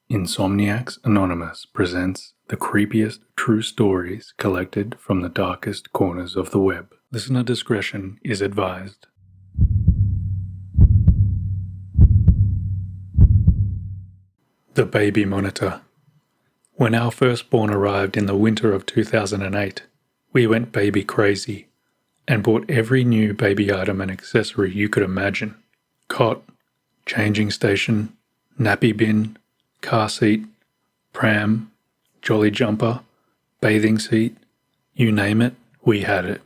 Insomniacs Anonymous presents the creepiest true stories collected from the darkest corners of the web. Listener discretion is advised. The Baby Monitor. When our firstborn arrived in the winter of 2008, we went baby crazy and bought every new baby item and accessory you could imagine. Cot, changing station, nappy bin, car seat, pram, jolly jumper, bathing seat, you name it, we had it.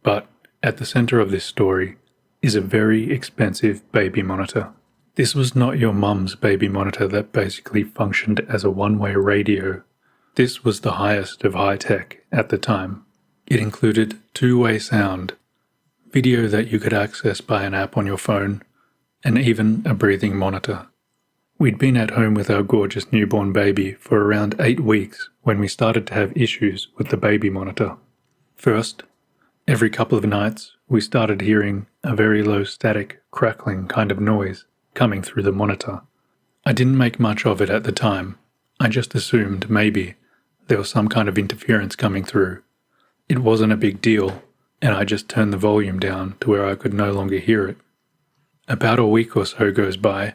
But at the center of this story is a very expensive baby monitor. This was not your mum's baby monitor that basically functioned as a one-way radio. This was the highest of high tech at the time. It included two-way sound, video that you could access by an app on your phone, and even a breathing monitor. We'd been at home with our gorgeous newborn baby for around 8 weeks when we started to have issues with the baby monitor. First, every couple of nights, we started hearing a very low static, crackling kind of noise coming through the monitor. I didn't make much of it at the time. I just assumed maybe there was some kind of interference coming through. It wasn't a big deal, and I just turned the volume down to where I could no longer hear it. About a week or so goes by,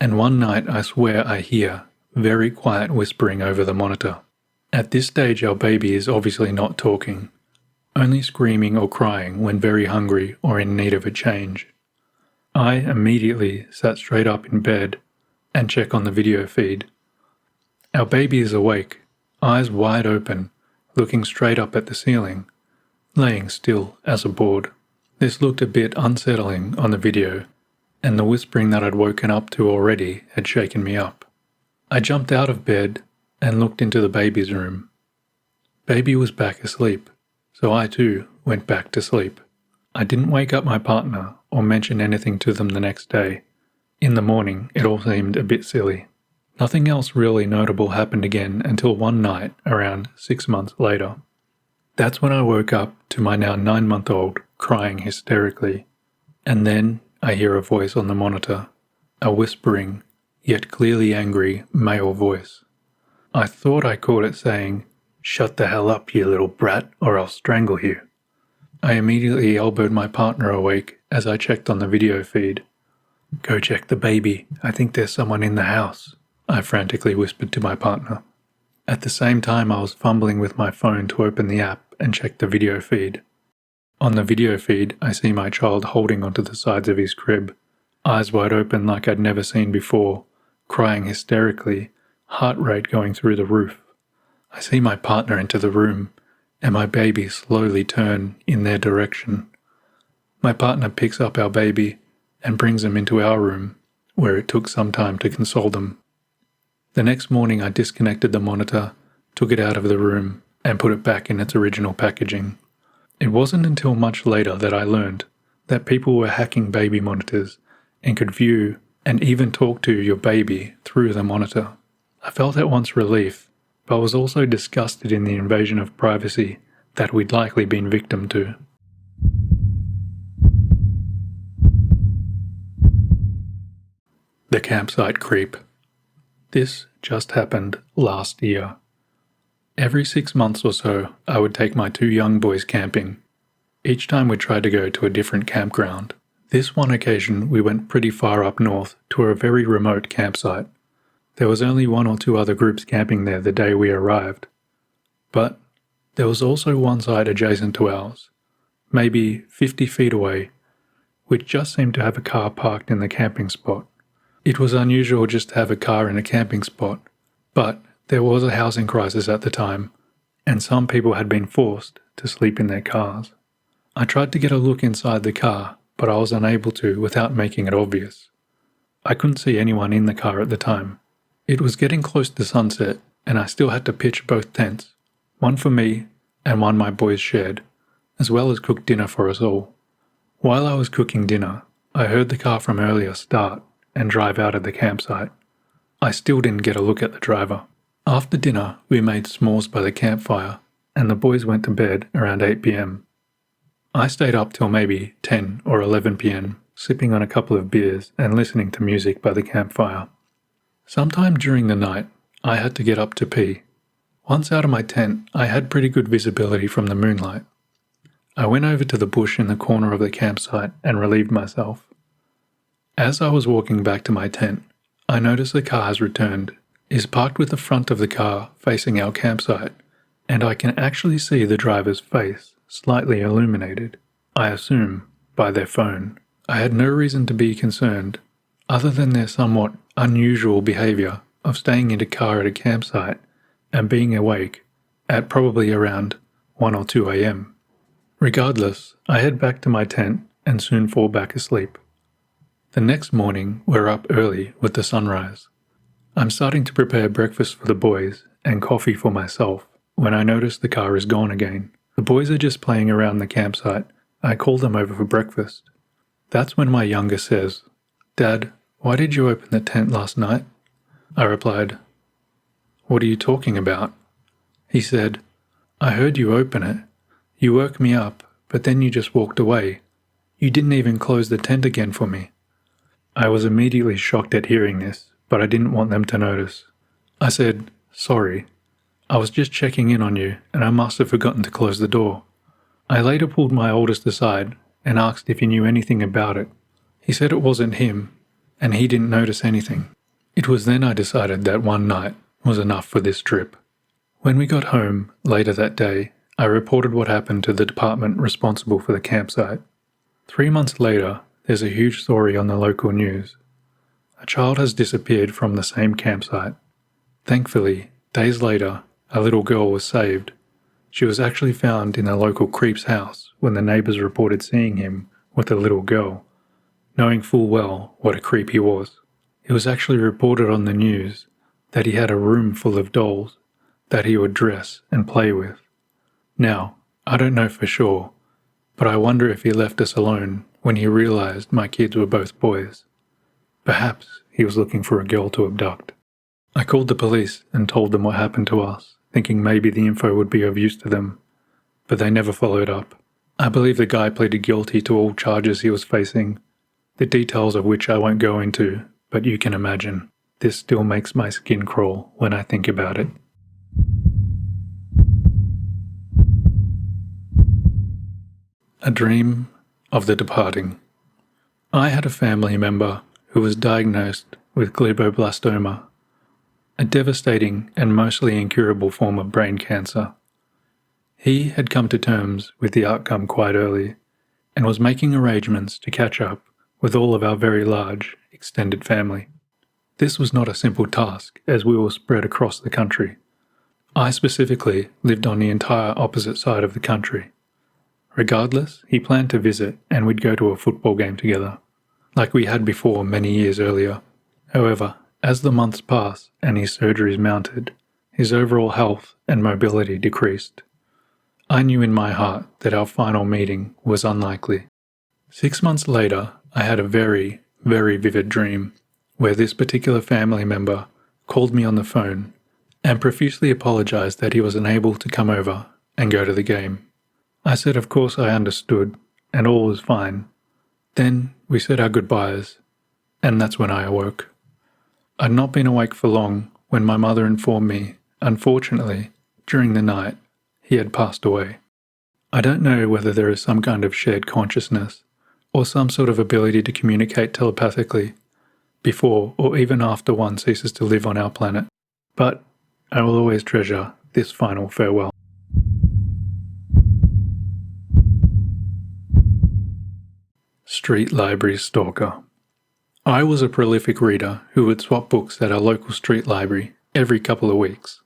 and one night I swear I hear very quiet whispering over the monitor. At this stage our baby is obviously not talking, only screaming or crying when very hungry or in need of a change. I immediately sat straight up in bed and check on the video feed. Our baby is awake, eyes wide open, looking straight up at the ceiling, laying still as a board. This looked a bit unsettling on the video, and the whispering that I'd woken up to already had shaken me up. I jumped out of bed and looked into the baby's room. Baby was back asleep, so I too went back to sleep. I didn't wake up my partner or mention anything to them the next day. In the morning, it all seemed a bit silly. Nothing else really notable happened again until one night around 6 months later. That's when I woke up to my now 9-month-old crying hysterically, and then I hear a voice on the monitor, a whispering, yet clearly angry male voice. I thought I caught it saying, "Shut the hell up, you little brat, or I'll strangle you." I immediately elbowed my partner awake as I checked on the video feed. "Go check the baby, I think there's someone in the house," I frantically whispered to my partner. At the same time I was fumbling with my phone to open the app and check the video feed. On the video feed, I see my child holding onto the sides of his crib, eyes wide open like I'd never seen before, crying hysterically, heart rate going through the roof. I see my partner enter the room, and my baby slowly turn in their direction. My partner picks up our baby and brings him into our room, where it took some time to console them. The next morning I disconnected the monitor, took it out of the room, and put it back in its original packaging. It wasn't until much later that I learned that people were hacking baby monitors and could view and even talk to your baby through the monitor. I felt at once relief, but was also disgusted in the invasion of privacy that we'd likely been victim to. The campsite creep. This just happened last year. Every 6 months or so, I would take my 2 young boys camping. Each time we tried to go to a different campground. This one occasion, we went pretty far up north to a very remote campsite. There was only 1 or 2 other groups camping there the day we arrived. But there was also one site adjacent to ours, maybe 50 feet away, which just seemed to have a car parked in the camping spot. It was unusual just to have a car in a camping spot, but there was a housing crisis at the time, and some people had been forced to sleep in their cars. I tried to get a look inside the car, but I was unable to without making it obvious. I couldn't see anyone in the car at the time. It was getting close to sunset, and I still had to pitch both tents, one for me and one my boys shared, as well as cook dinner for us all. While I was cooking dinner, I heard the car from earlier start and drive out of the campsite. I still didn't get a look at the driver. After dinner, we made s'mores by the campfire, and the boys went to bed around 8 p.m. I stayed up till maybe 10 or 11 p.m, sipping on a couple of beers and listening to music by the campfire. Sometime during the night, I had to get up to pee. Once out of my tent, I had pretty good visibility from the moonlight. I went over to the bush in the corner of the campsite and relieved myself. As I was walking back to my tent, I noticed the car has returned, is parked with the front of the car facing our campsite, and I can actually see the driver's face slightly illuminated, I assume, by their phone. I had no reason to be concerned, other than their somewhat unusual behavior of staying in a car at a campsite and being awake at probably around 1 or 2 a.m. Regardless, I head back to my tent and soon fall back asleep. The next morning, we're up early with the sunrise. I'm starting to prepare breakfast for the boys and coffee for myself when I notice the car is gone again. The boys are just playing around the campsite. I call them over for breakfast. That's when my younger says, "Dad, why did you open the tent last night?" I replied, "What are you talking about?" He said, "I heard you open it. You woke me up, but then you just walked away. You didn't even close the tent again for me." I was immediately shocked at hearing this, but I didn't want them to notice. I said, "Sorry. I was just checking in on you, and I must have forgotten to close the door." I later pulled my oldest aside and asked if he knew anything about it. He said it wasn't him, and he didn't notice anything. It was then I decided that one night was enough for this trip. When we got home later that day, I reported what happened to the department responsible for the campsite. 3 months later, there's a huge story on the local news. A child has disappeared from the same campsite. Thankfully, days later, a little girl was saved. She was actually found in a local creep's house when the neighbors reported seeing him with a little girl, knowing full well what a creep he was. It was actually reported on the news that he had a room full of dolls that he would dress and play with. Now, I don't know for sure, but I wonder if he left us alone when he realized my kids were both boys. Perhaps he was looking for a girl to abduct. I called the police and told them what happened to us, thinking maybe the info would be of use to them, but they never followed up. I believe the guy pleaded guilty to all charges he was facing, the details of which I won't go into, but you can imagine. This still makes my skin crawl when I think about it. A dream of the departing. I had a family member who was diagnosed with glioblastoma, a devastating and mostly incurable form of brain cancer. He had come to terms with the outcome quite early and was making arrangements to catch up with all of our very large, extended family. This was not a simple task as we were spread across the country. I specifically lived on the entire opposite side of the country. Regardless, he planned to visit and we'd go to a football game together, like we had before many years earlier. However, as the months passed and his surgeries mounted, his overall health and mobility decreased. I knew in my heart that our final meeting was unlikely. 6 months later, I had a very, very vivid dream where this particular family member called me on the phone and profusely apologized that he was unable to come over and go to the game. I said of course I understood and all was fine. Then we said our goodbyes, and that's when I awoke. I'd not been awake for long when my mother informed me, unfortunately, during the night, he had passed away. I don't know whether there is some kind of shared consciousness or some sort of ability to communicate telepathically before or even after one ceases to live on our planet, but I will always treasure this final farewell. Street Library Stalker. I was a prolific reader who would swap books at our local street library every couple of weeks.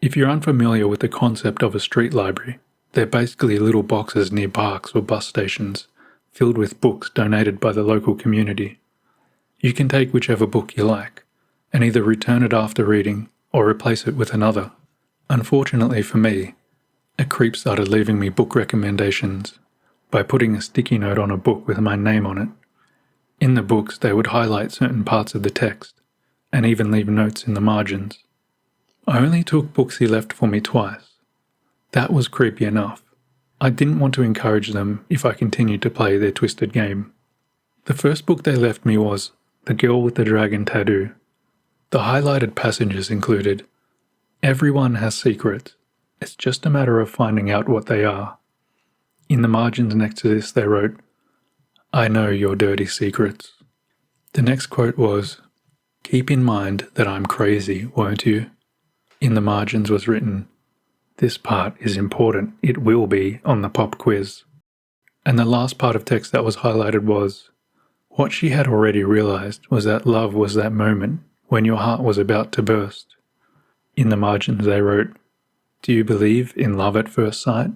If you're unfamiliar with the concept of a street library, they're basically little boxes near parks or bus stations filled with books donated by the local community. You can take whichever book you like and either return it after reading or replace it with another. Unfortunately for me, a creep started leaving me book recommendations by putting a sticky note on a book with my name on it. In the books, they would highlight certain parts of the text and even leave notes in the margins. I only took books he left for me twice. That was creepy enough. I didn't want to encourage them if I continued to play their twisted game. The first book they left me was The Girl with the Dragon Tattoo. The highlighted passages included, "Everyone has secrets. It's just a matter of finding out what they are." In the margins next to this they wrote, "I know your dirty secrets." The next quote was, "Keep in mind that I'm crazy, won't you?" In the margins was written, "This part is important. It will be on the pop quiz." And the last part of text that was highlighted was, "What she had already realized was that love was that moment when your heart was about to burst." In the margins they wrote, "Do you believe in love at first sight?"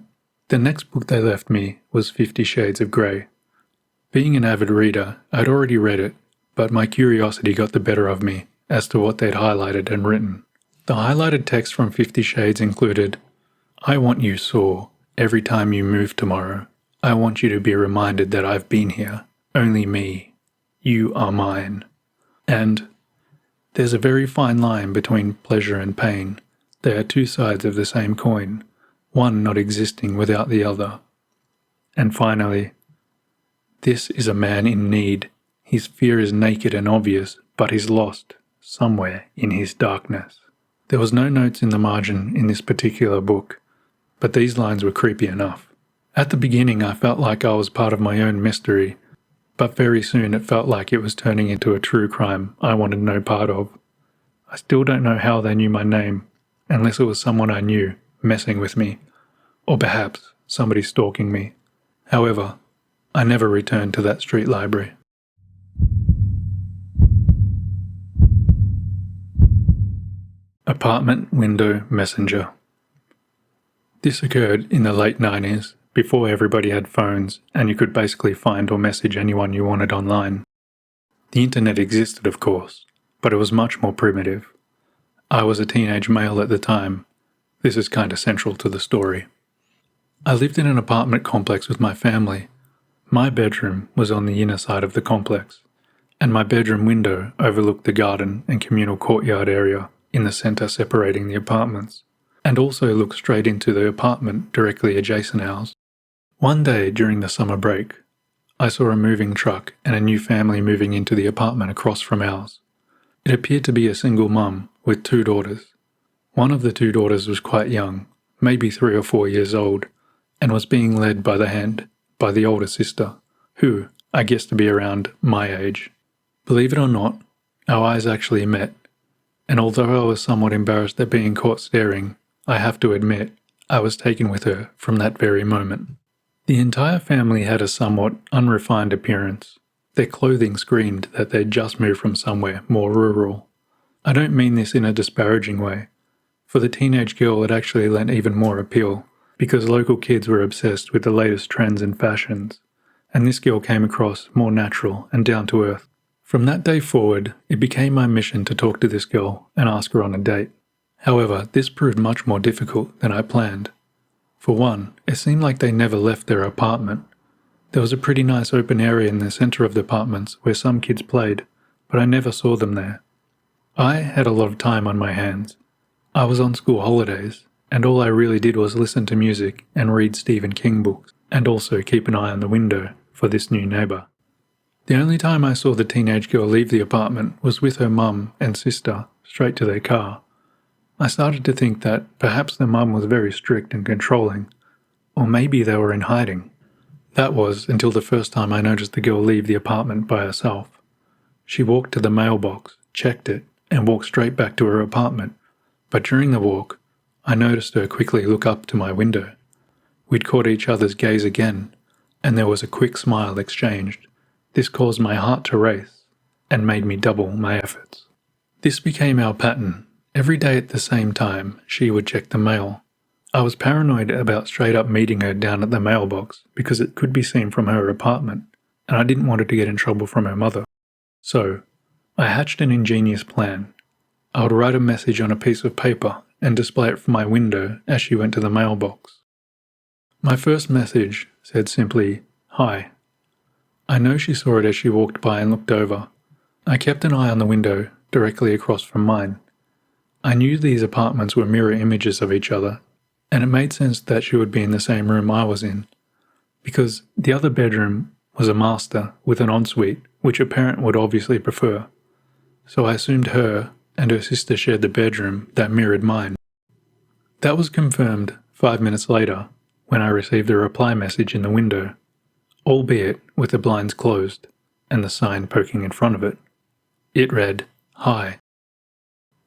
The next book they left me was 50 Shades of Grey. Being an avid reader, I'd already read it, but my curiosity got the better of me as to what they'd highlighted and written. The highlighted text from 50 Shades included, "I want you sore every time you move tomorrow. I want you to be reminded that I've been here, only me. You are mine." And, "There's a very fine line between pleasure and pain. They are two sides of the same coin, one not existing without the other." And finally, "This is a man in need. His fear is naked and obvious, but he's lost somewhere in his darkness." There was no notes in the margin in this particular book, but these lines were creepy enough. At the beginning I felt like I was part of my own mystery, but very soon it felt like it was turning into a true crime I wanted no part of. I still don't know how they knew my name, unless it was someone I knew messing with me, or perhaps somebody stalking me. However, I never returned to that street library. Apartment Window Messenger. This occurred in the late 90s, before everybody had phones and you could basically find or message anyone you wanted online. The internet existed, of course, but it was much more primitive. I was a teenage male at the time. This is kind of central to the story. I lived in an apartment complex with my family. My bedroom was on the inner side of the complex, and my bedroom window overlooked the garden and communal courtyard area in the centre separating the apartments, and also looked straight into the apartment directly adjacent ours. One day during the summer break, I saw a moving truck and a new family moving into the apartment across from ours. It appeared to be a single mum with 2 daughters. One of the 2 daughters was quite young, maybe 3 or 4 years old, and was being led by the hand by the older sister, who I guessed to be around my age. Believe it or not, our eyes actually met, and although I was somewhat embarrassed at being caught staring, I have to admit I was taken with her from that very moment. The entire family had a somewhat unrefined appearance. Their clothing screamed that they'd just moved from somewhere more rural. I don't mean this in a disparaging way. For the teenage girl it actually lent even more appeal, because local kids were obsessed with the latest trends and fashions, and this girl came across more natural and down to earth. From that day forward, it became my mission to talk to this girl and ask her on a date. However, this proved much more difficult than I planned. For one, it seemed like they never left their apartment. There was a pretty nice open area in the centre of the apartments where some kids played, but I never saw them there. I had a lot of time on my hands. I was on school holidays, and all I really did was listen to music and read Stephen King books, and also keep an eye on the window for this new neighbour. The only time I saw the teenage girl leave the apartment was with her mum and sister straight to their car. I started to think that perhaps the mum was very strict and controlling, or maybe they were in hiding. That was until the first time I noticed the girl leave the apartment by herself. She walked to the mailbox, checked it, and walked straight back to her apartment, but during the walk, I noticed her quickly look up to my window. We'd caught each other's gaze again, and there was a quick smile exchanged. This caused my heart to race and made me double my efforts. This became our pattern. Every day at the same time, she would check the mail. I was paranoid about straight up meeting her down at the mailbox because it could be seen from her apartment, and I didn't want her to get in trouble from her mother. So, I hatched an ingenious plan. I would write a message on a piece of paper and display it from my window as she went to the mailbox. My first message said simply, "Hi." I know she saw it as she walked by and looked over. I kept an eye on the window directly across from mine. I knew these apartments were mirror images of each other, and it made sense that she would be in the same room I was in, because the other bedroom was a master with an ensuite, which a parent would obviously prefer. So I assumed her and her sister shared the bedroom that mirrored mine. That was confirmed 5 minutes later when I received a reply message in the window, albeit with the blinds closed and the sign poking in front of it. It read, "Hi."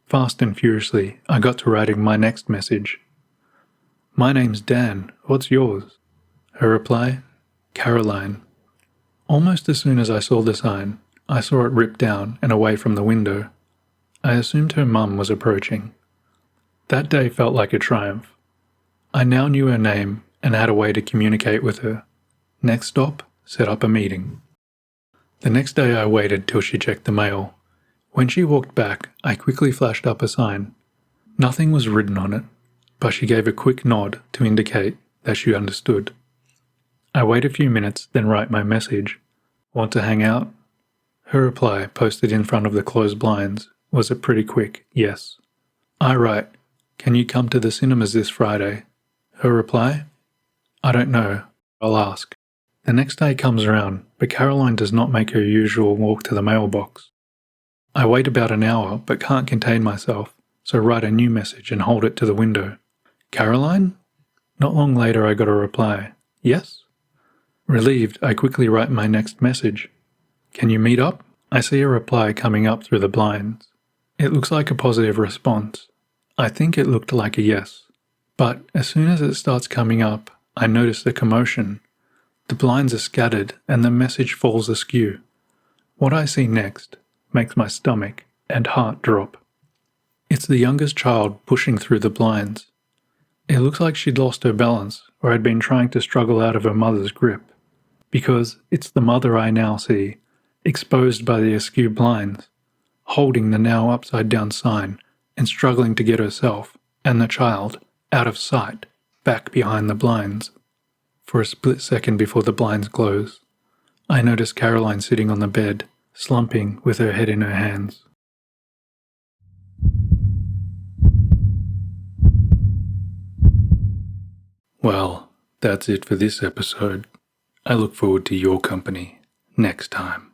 Fast and furiously, I got to writing my next message. "My name's Dan, what's yours?" Her reply, "Caroline." Almost as soon as I saw the sign, I saw it ripped down and away from the window. I assumed her mum was approaching. That day felt like a triumph. I now knew her name and had a way to communicate with her. Next stop, set up a meeting. The next day I waited till she checked the mail. When she walked back, I quickly flashed up a sign. Nothing was written on it, but she gave a quick nod to indicate that she understood. I wait a few minutes, then write my message. "Want to hang out?" Her reply, posted in front of the closed blinds, was a pretty quick yes. I write, "Can you come to the cinemas this Friday?" Her reply, "I don't know. I'll ask." The next day comes around, but Caroline does not make her usual walk to the mailbox. I wait about an hour, but can't contain myself, so write a new message and hold it to the window. "Caroline?" Not long later I got a reply, "Yes?" Relieved, I quickly write my next message. "Can you meet up?" I see a reply coming up through the blinds. It looks like a positive response. I think it looked like a yes. But as soon as it starts coming up, I notice the commotion. The blinds are scattered and the message falls askew. What I see next makes my stomach and heart drop. It's the youngest child pushing through the blinds. It looks like she'd lost her balance or had been trying to struggle out of her mother's grip, because it's the mother I now see, exposed by the askew blinds, holding the now upside-down sign and struggling to get herself and the child out of sight, back behind the blinds. For a split second before the blinds close, I notice Caroline sitting on the bed, slumping with her head in her hands. Well, that's it for this episode. I look forward to your company next time.